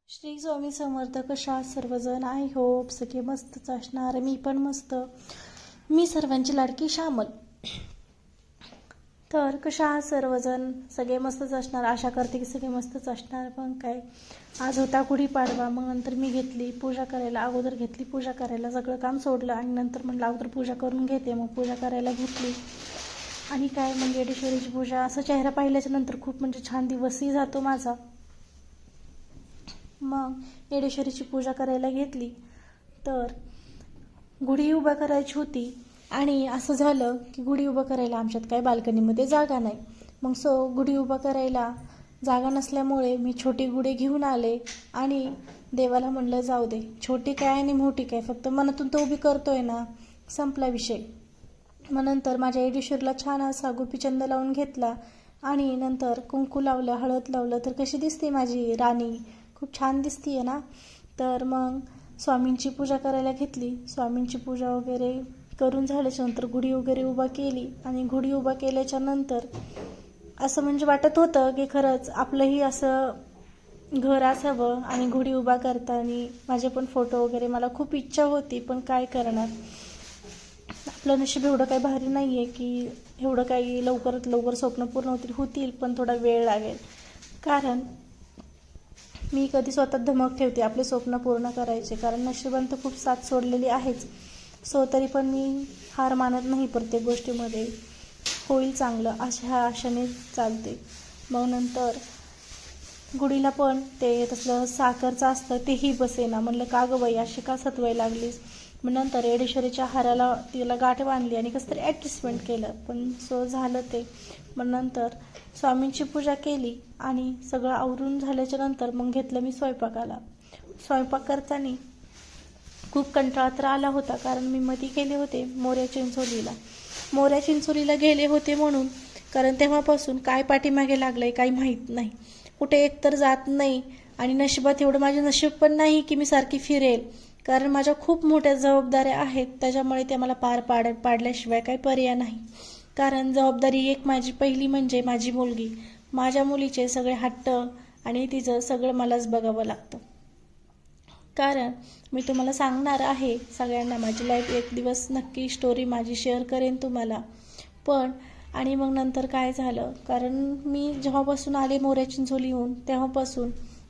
श्री स्वामी समर्थ. कशा आहात सर्वजण? आय होप सगळे मस्तच असणार. मी पण मस्त. मी सर्वांची लाडकी श्यामल. तर कशा आहात सर्वजण? सगळे मस्तच असणार. आशा करते की सगळे मस्तच असणार. पण काय, आज होता गुढीपाडवा. मग नंतर मी घेतली पूजा करायला. अगोदर घेतली पूजा करायला, सगळं काम सोडलं आणि नंतर म्हटलं अगोदर पूजा करून घेते. मग पूजा करायला घेतली. आणि काय मग येडेश्वरीची पूजा, असं चेहरा पाहिल्याच्या नंतर खूप म्हणजे छान दिवसही जातो माझा. मग येडेश्वरीची पूजा करायला घेतली. तर गुढी उभा करायची होती आणि असं झालं की गुढी उभा करायला आमच्यात काय बाल्कनीमध्ये जागा नाही. मग गुढी उभा करायला जागा नसल्यामुळे मी छोटी गुढी घेऊन आले आणि देवाला म्हणलं जाऊ दे, छोटी काय आणि मोठी काय, फक्त मनातून तो उभी करतोय ना, संपला विषय. मग नंतर माझ्या येडेश्वरीला छान असा गुपीचंद लावून घेतला आणि नंतर कुंकू लावलं, हळद लावलं. तर कशी दिसते माझी राणी? खूप छान दिसतीये ना. तर मग स्वामींची पूजा करायला घेतली. स्वामींची पूजा वगैरे करून झाल्याच्या नंतर गुढी वगैरे उभा केली. आणि गुढी उभा केल्याच्या नंतर असं म्हणजे वाटत होतं की खरंच आपलंही असं घर असावं आणि गुढी उभा करताना माझे पण फोटो वगैरे. मला खूप इच्छा होती, पण काय करणार, आपलं नशीब एवढं काही भारी नाही आहे की एवढं काही लवकरात लवकर स्वप्न पूर्ण होतील, पण थोडा वेळ लागेल. कारण मी कधी स्वतः धमक ठेवते आपले स्वप्न पूर्ण करायचे, कारण नशिबाने तर खूप साथ सोडलेली आहेच. तरी पण मी हार मानत नाही. प्रत्येक गोष्टीमध्ये होईल चांगलं अशा आशेने चालते. मग नंतर गुढीला पण ते तसलं साखरचं असतं तेही बसेना. म्हणलं का गं बाई अशी का सतवाई लागलीस? मग नंतर येडेश्वरीच्या हाराला तिला गाठ बांधली आणि कसं तरी ॲडजस्टमेंट केलं, पण झालं ते. मग नंतर स्वामींची पूजा केली आणि सगळं आवरून झाल्याच्या नंतर मग घेतलं मी स्वयंपाकाला. स्वयंपाक करताना खूप कंटाळा तर आला होता, कारण मी मध्ये गेले होते मोऱ्या चिंचोलीला गेले होते म्हणून. कारण तेव्हापासून काय पाठीमागे लागलंय काही माहीत नाही. कुठे एकतर जात नाही आणि नशिबात एवढं माझे नशीब पण नाही की मी सारखी फिरेल, कारण माझ्या खूप मोठ्या जबाबदाऱ्या आहेत. त्याच्यामुळे ते मला पाडल्याशिवाय काही पर्याय नाही. कारण जबाबदारी एक माझी पहिली म्हणजे माझी मुलगी. माझ्या मुलीचे सगळे हट्ट आणि तिचं सगळं मलाच बघावं लागतं. कारण मी तुम्हाला सांगणार आहे सगळ्यांना, माझी लाईफ एक दिवस नक्की स्टोरी माझी शेअर करेन तुम्हाला. पण आणि मग नंतर काय झालं, कारण मी जेव्हापासून आले मोऱ्या चिंचोलीहून तेव्हापासून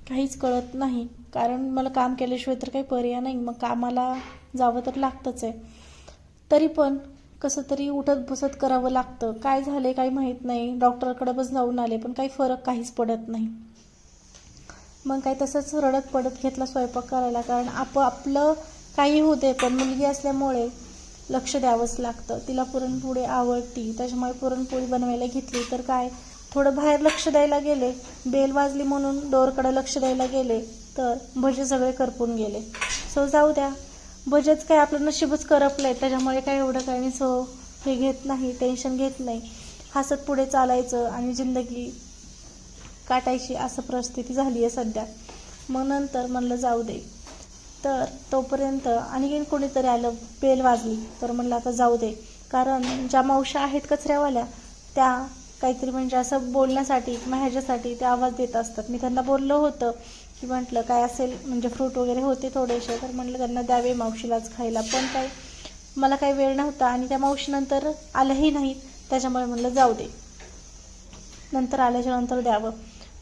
काहीच कळत नाही. कारण मला काम केल्याशिवाय तर काही पर्याय नाही. मग कामाला जावं तर लागतंच आहे. तरी पण कसं तरी उठत बसत करावं लागतं. काय झाले काही माहीत नाही. डॉक्टरकडे बस जाऊन आले, पण काही फरक काहीच पडत नाही. मग काय तसंच रडत पडत घेतला स्वयंपाक करायला. कारण आपलं काही होते, पण मुलगी असल्यामुळे लक्ष द्यावंच लागतं. तिला पुरणपोळी आवडती, त्याच्यामुळे पुरणपोळी बनवायला घेतली. तर काय थोडं बाहेर लक्ष द्यायला गेले, बेल वाजली म्हणून डोरकडे लक्ष द्यायला गेले तर भजे सगळे करपून गेले. जाऊ द्या, भजेच काय आपलं नशीबच करपलंय. त्याच्यामुळे काय एवढं काही मी हे घेत नाही, टेन्शन घेत नाही. हसत पुढे चालायचं आणि जिंदगी काटायची असं परिस्थिती झाली आहे सध्या. मग नंतर म्हणलं जाऊ दे. तर तोपर्यंत आणखीन कोणीतरी आलं, बेल वाजली. तर म्हणलं आता जाऊ दे, कारण ज्या मावश्या आहेत कचऱ्यावाल्या त्या काहीतरी म्हणजे असं बोलण्यासाठी किंवा ह्याच्यासाठी ते आवाज देत असतात. मी त्यांना बोललं होतं की म्हटलं काय असेल म्हणजे फ्रूट वगैरे होते थोडेसे, तर म्हटलं त्यांना द्यावे मावशीलाच खायला. पण काय मला काही वेळ नव्हता आणि त्या मावशी नंतर आल्याही नाहीत. त्याच्यामुळे म्हणलं जाऊ दे, नंतर आल्याच्या नंतर द्यावं.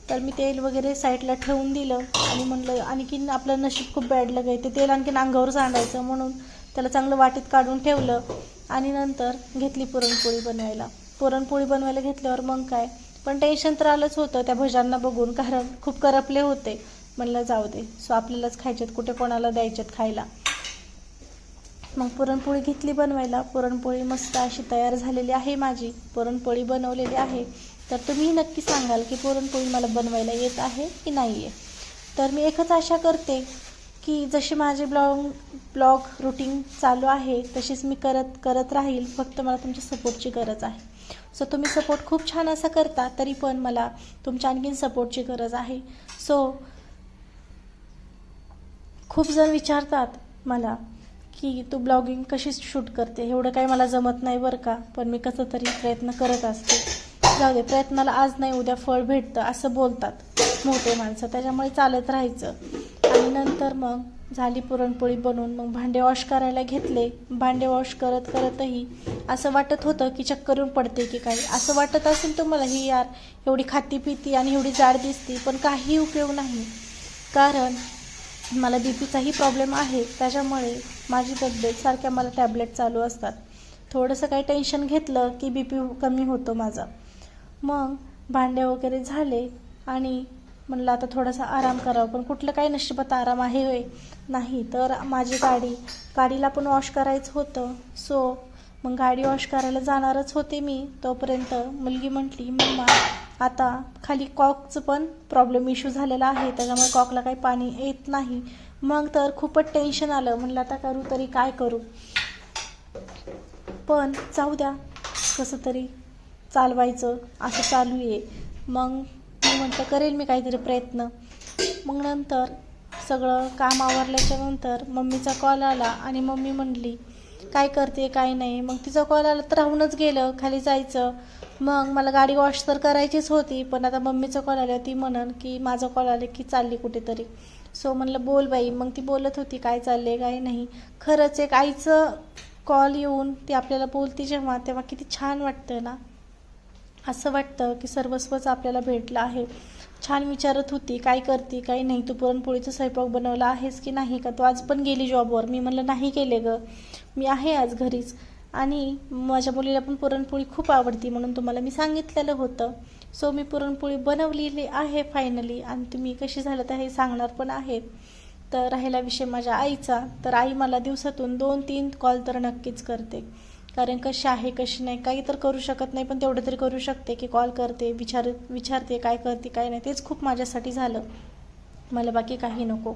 तर मी तेल वगैरे साईडला ठेवून दिलं आणि म्हणलं आणखीन आपलं नशीब खूप बॅड लग आहे, ते तेल आणखीन अंगावर सांडायचं म्हणून त्याला चांगलं वाटीत काढून ठेवलं. आणि नंतर घेतली पुरणपोळी बनवायला. पुरणपोळी बनवायला घेतल्यावर मग काय, पण टेन्शन तर आलंच होतं त्या भज्यांना बघून, कारण खूप करपले होते. म्हणलं जाऊ दे, आपल्यालाच खायचेत, कुठे कोणाला द्यायचेत खायला. मग पुरणपोळी घेतली बनवायला. पुरणपोळी मस्त अशी तयार झालेली आहे माझी. पुरणपोळी बनवलेली आहे. तर तुम्ही नक्की सांगाल की पुरणपोळी मला बनवायला येत आहे की नाही आहे. तर मी एकच आशा करते की जशी माझी ब्लॉग रुटीन चालू आहे तशीच मी करत राहील. फक्त मला तुमच्या सपोर्टची गरज आहे. तुम्ही सपोर्ट खूप छान असा करता, तरी पण मला तुमच्या आणखीन सपोर्टची गरज आहे. खूप जण विचारतात मला की तू ब्लॉगिंग कशी शूट करते. एवढं काही मला जमत नाही बरं का, पण मी कसं तरी प्रयत्न करत असते. जाऊ दे, प्रयत्नाला आज नाही उद्या फळ भेटतं असं बोलतात मोठे माणसं, त्याच्यामुळे चालत राहायचं. आणि नंतर मग झाली पुरणपोळी बनवून मग भांडे वॉश करायला घेतले. भांडे वॉश करत करतही असं वाटत होतं की चक्कर येऊन पडते की काय. असं वाटत असेल तुम्हाला ही यार एवढी खाती पिती आणि एवढी जाड दिसती, पण काही उपयोग नाही. कारण मला बीपीचाही प्रॉब्लेम आहे, त्याच्यामुळे माझी तब्येत सारख्या मला टॅबलेट चालू असतात. थोडंसं काही टेन्शन घेतलं की बीपी कमी होतो माझा. मग भांडे वगैरे झाले आणि म्हणलं आता थोडासा आराम करावा, पण कुठलं काही नशिबात आराम आहे होय, नाही. तर माझी गाडीला पण वॉश करायचं होतं. सो मग गाडी वॉश करायला जाणारच होते मी. तोपर्यंत मुलगी म्हटली, मम्मा आता खाली कॉकचं पण प्रॉब्लेम इश्यू झालेला आहे, त्याच्यामुळे कॉकला काही पाणी येत नाही. मग तर खूपच टेन्शन आलं. म्हणलं आता करू तरी काय करू, पण जाऊ द्या कसं तरी चालवायचं असं चालू आहे. मग मी म्हटलं करेल मी काहीतरी प्रयत्न. मग नंतर सगळं काम आवरल्याच्या नंतर मम्मीचा कॉल आला आणि मम्मी म्हणली काय करते काय नाही. मग तिचा कॉल आला तर राहूनच गेलं खाली जायचं. मग मला गाडी वॉश तर करायचीच होती, पण आता मम्मीचा कॉल आला, ती म्हणन की माझा कॉल आला की चालली कुठेतरी. सो म्हणलं बोल बाई. मग ती बोलत होती काय चालले काय नाही. खरंच एक आईचं कॉल येऊन ती आपल्याला बोलते जेव्हा, तेव्हा किती छान वाटतं ना. असं वाटतं की सर्वस्वच आपल्याला भेटलं आहे. छान विचारत होती काय करते काय नाही, तू पुरणपोळीचा स्वयंपाक बनवला आहेस की नाही का, तू आज पण गेली जॉबवर. मी म्हणलं नाही गेले गं, मी आहे आज घरीच. आणि माझ्या मुलीला पण पुरणपोळी खूप आवडती म्हणून तुम्हाला मी सांगितलेलं होतं. सो मी पुरणपोळी बनवलेली आहे फायनली, आणि तुम्ही कशी झालं तर हे सांगणार पण आहे. तर राहिला विषय माझ्या आईचा, तर आई मला दिवसातून 2-3 कॉल तर नक्कीच करते. कारण कशी आहे कशी नाही काही तर करू शकत नाही, पण तेवढं तरी करू शकते की कॉल करते, विचारते काय करते काय नाही. तेच खूप माझ्यासाठी झालं, मला बाकी काही नको.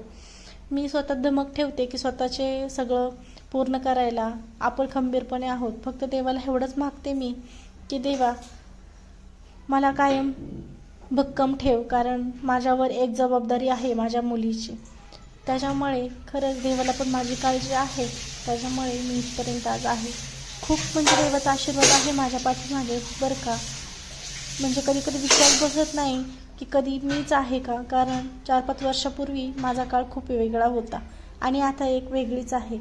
मी स्वतः धमक ठेवते की स्वतःचे सगळं पूर्ण करायला आपण खंबीरपणे आहोत. फक्त देवाला एवढंच मागते मी की देवा मला कायम भक्कम ठेव, कारण माझ्यावर एक जबाबदारी आहे माझ्या मुलीची. त्याच्यामुळे खरंच देवाला पण माझी काळजी आहे, त्याच्यामुळे मी इथपर्यंत आज आहे. खूप म्हणजे देवाचा आशीर्वाद आहे माझ्या पाठीमागे बरं का. म्हणजे कधी कधी विश्वास बसत नाही की कधी मीच आहे का, कारण 4-5 वर्षापूर्वी माझा काळ खूप वेगळा होता आणि आता एक वेगळीच आहे.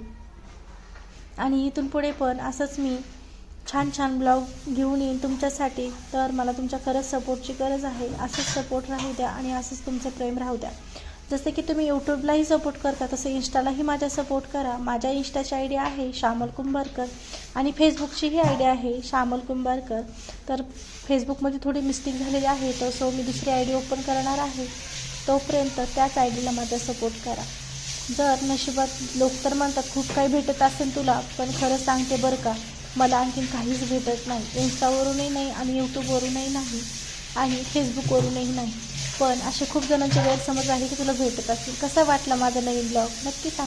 आणि इथून पुढे पण असंच मी छान छान ब्लॉग घेऊन येईन तुमच्यासाठी. तर मला तुमच्या खरंच सपोर्टची गरज आहे. असंच सपोर्ट राहू द्या आणि असंच तुमचं प्रेम राहू द्या. जसं की तुम्ही यूट्यूबलाही सपोर्ट करता, तसं इंस्टालाही माझ्या सपोर्ट करा. माझ्या इंस्टाची आय डी आहे श्यामल कुंभारकर आणि फेसबुकचीही आय डी आहे श्यामल कुंभारकर. तर फेसबुकमध्ये थोडी मिस्टेक झालेली आहे, तर सो मी दुसरी आय डी ओपन करणार आहे. तोपर्यंत त्याच आय डीला माझा सपोर्ट करा. जर नशिबात लोक तर म्हणतात खूप काही भेटत असेल तुला, पण खरं सांगते बरं का, मला आणखीन काहीच भेटत नाही. इन्स्टावरूनही नाही आणि यूट्यूबवरूनही नाही आणि फेसबुकवरूनही नाही. पण असे खूप जणांचे गैरसमज आहे की तुला भेटत असेल. कसा वाटला माझा नवीन ब्लॉग नक्की सांगा.